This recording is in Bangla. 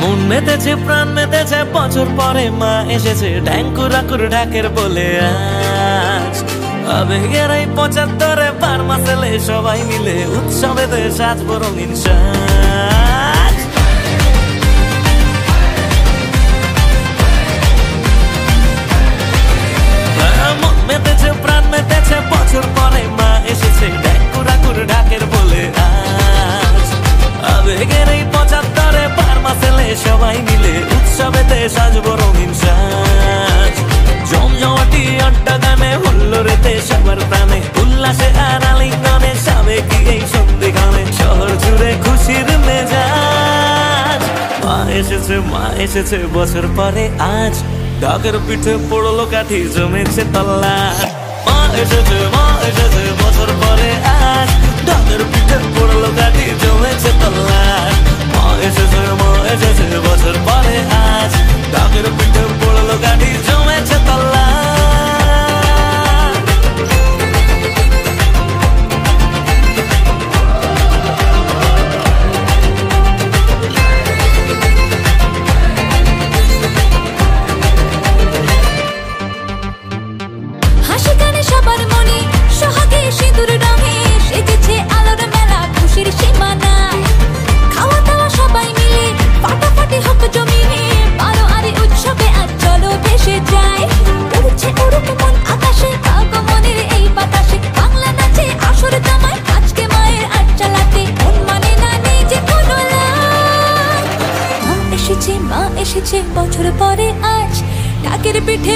মন মেতেছে প্রাণ মেতেছে বছর পরে মা এসেছে ঢ্যাঙ্কুরাকুর ঢাকের বলে আজ আবেগের এই ৭৫ পার মাসেলে সবাই মিলে উৎসবেতে সাজবো রঙিন সাজ। মন মেতেছে প্রাণ মেতেছে বছর পরে মা এসেছে ঢ্যাঙ্কুরাকুর ঢাকের বলে আজ আবেগের এই ৭৫ পার মাসেলে সবাই মিলে উৎসবেতে সাজবো রঙিন সাজ। জমজমাটি আড্ডা গানে হুল্লোড়েতে সবার প্রাণে উল্লাসে আর আলিঙ্গনে সাবেকি এই সন্ধিক্ষণে শহর জুড়ে খুশির মেজাজ। মা এসেছে বছর পরে আজ ঢাকের পিঠে পড়লো কাঠি জমেছে তল্লা। মা এসেছে বছর পরে আজ ঢাকের পিঠে পড়লো কাঠি জমেছে তল্লা। মা এসেছে বছর পরে আজ ঢাকের পিঠে পড়লো কাঠি জমেছে তল্লা। মা এসেছে বছর পরে আজ ঢাকের পিঠে